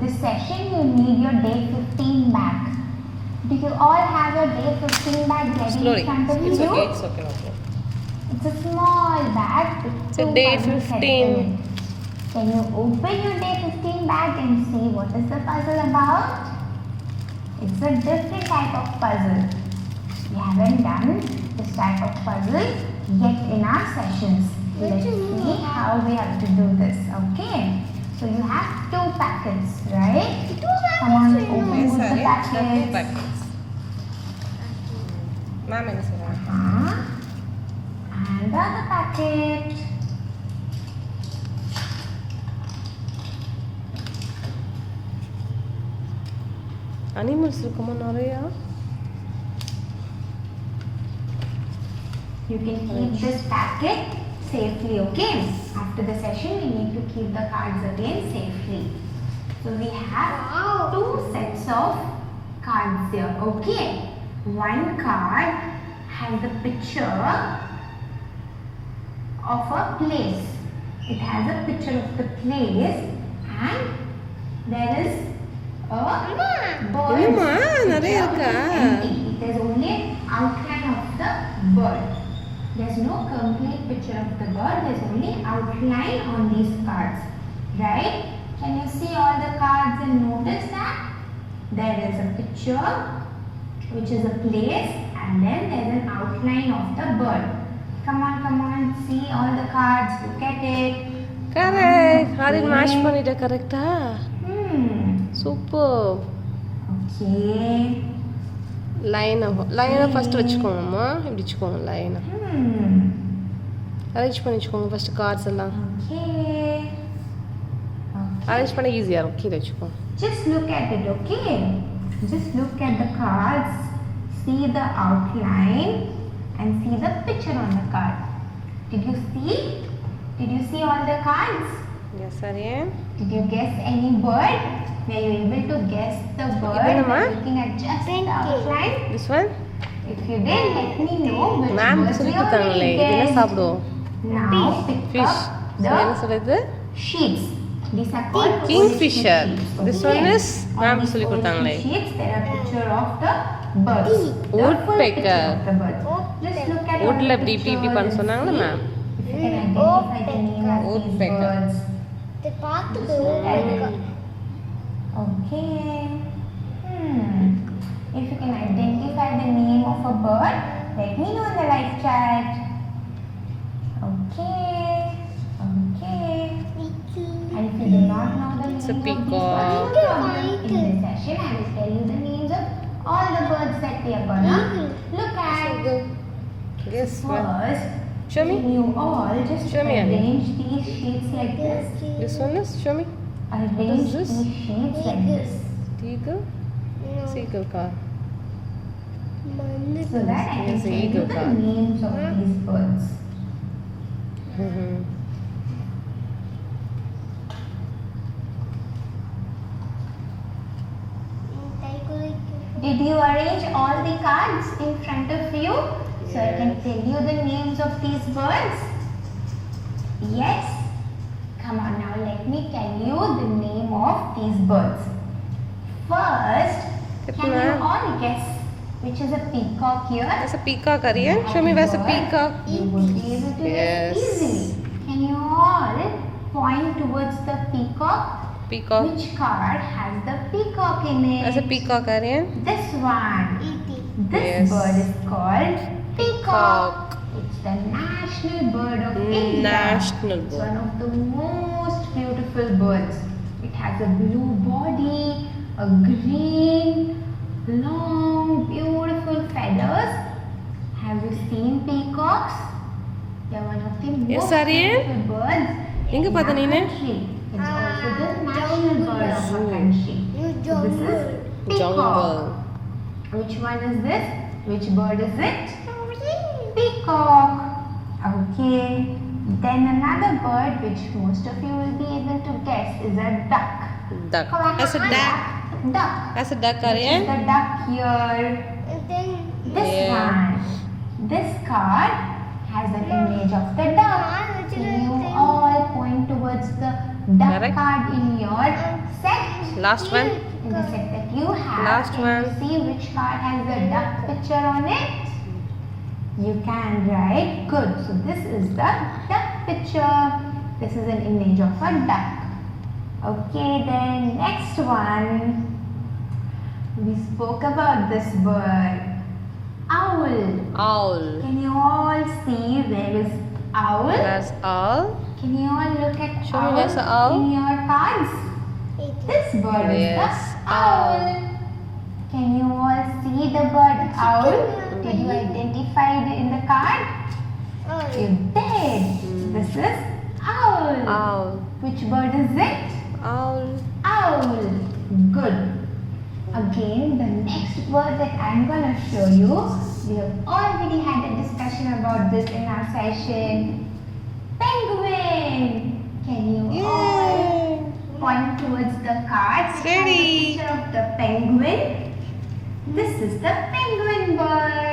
this session you need your day 15 back. Do you all have your day 15 bag ready Slowly. in front of It's you? okay. It's okay. No problem. It's a small bag with It's two a day puzzle sets 15. in it. Can you open your day 15 bag and see what is the puzzle about? It's a different type of puzzle. We haven't done this type of puzzle yet in our sessions. Let's see how we have to do this. Okay. So you have 2 packets, right? Come on, open Yes, both the sorry. Not 2 packets. packets. Ma'am, என்ன சொல்றாங்க? And the other packet. Animals இருக்குமா நிறையா? You can keep this packet safely, okay? After the session, we need to keep the cards again safely. So we have 2 sets of cards here, okay? One card has the picture of a place. It has a picture of the place and there is a bird. என்னம்மா, picture நிறைய which இருக்கா? is empty. It is only outline of the bird. There's no complete picture of the bird. There's only outline on these cards, right? Can you see all the cards and notice that there is a picture which is a place and then there's an outline of the bird. Come on, see all the cards, look at it. Correct. Harin match பண்ணிட்ட கரெக்ட்டா? Super. Okay. லைனை first வச்சுக்கோங்கம்மா. இப்படி வச்சுக்கோங்க லைனை. Arrange பண்ணி வச்சுக்கோங்க first cards எல்லாம். Okay. Arrange பண்ண ஈஸியா இருக்கும். கீழே வச்சுக்கோங்க. Just look at it, okay? Just look at the cards, see the outline and see the picture on the card. Did you see? Did you see all the cards? Yes, Aryan. Did you guess any bird? Were you able to guess the bird Idanamma? by looking at just the outline? This one? If you did, let me know which ma'am birds சொல்லி you கொடுத்தாங்களே. already இது என்ன guessed. சாப்பிடுவோம்? Now pick Fish. up So என்ன the சொல்லுது? sheets. These are called Kingfisher. original This sheets. one is On ma'am these சொல்லி கொடுத்தாங்களே. original sheets, there are picture of the birds. The full Woodpecker. picture of the birds. Just look at all woodல the இப்படி இப்படி pictures பண்ண and சொன்னாங்களே see ma'am. if you can identify the name of these Woodpecker. birds. பார்த்துட்டு Okay. If you can identify the name of a bird, let me know in the live chat. Okay. And if you do not know the names It's a of these peacock. birds, no problem. In this session, I will tell you the names of all the birds that we are gonna look at. Yes, ma'am. First, Show me. can you all just Show me, Annie. arrange these sheets like this? This one is, show me. Arrange this? these sheets like this. Eagle? Seagull car. So that I can Yes, tell you eagle the car. names of these birds. Did you arrange all the cards in front of you? So I can tell you the names of these birds? Yes? Come on now, let me tell you the name of these birds. First, can you all guess which is a peacock here? There's a peacock, Aryan. Show me where's a peacock. You would be able to Yes. guess easily. Can you all point towards the peacock? Peacock. Which card has the peacock in it? There's a peacock, Aryan. This one. This Yes. bird is called peacock. It's the national bird of India. National It's bird. one of the most beautiful birds. It has a blue body, a green, long, beautiful feathers. Have you seen peacocks? They're one of the Yes, most Aryan. beautiful birds எங்க in பார்த்த our நீனு? country. It's also the national bird of our country. So this is peacock. Jungle. Which one is this? Which bird is it? Peacock. Okay. Then another bird which most of you will be able to guess is a duck. Duck. Quack, That's a duck. Duck. That's a duck, Which is Aryan. the duck here. This Yeah. one. This card has an image of the duck. Can you all point towards the duck Correct. card in your set? Last one. In the set that you have, Last can one. you see which card has the duck picture on it? You can, right? Good. So this is the duck picture. This is an image of a duck. Okay, then next one. We spoke about this bird. Owl. Owl. Can you all see there is owl? That's owl. Can you all look at Show me owl where's the owl? in your cards? This bird Yes, is the owl. Can you all see the bird owl? Did you identify it in the card? You did. This is owl. Owl. Which bird is it? Owl. Owl. Good. Again, the next word that I'm going to show you, we have already had a discussion about this in our session. Penguin. Can you all point towards the cards? Ready. Picture of the penguin. This is the penguin bird.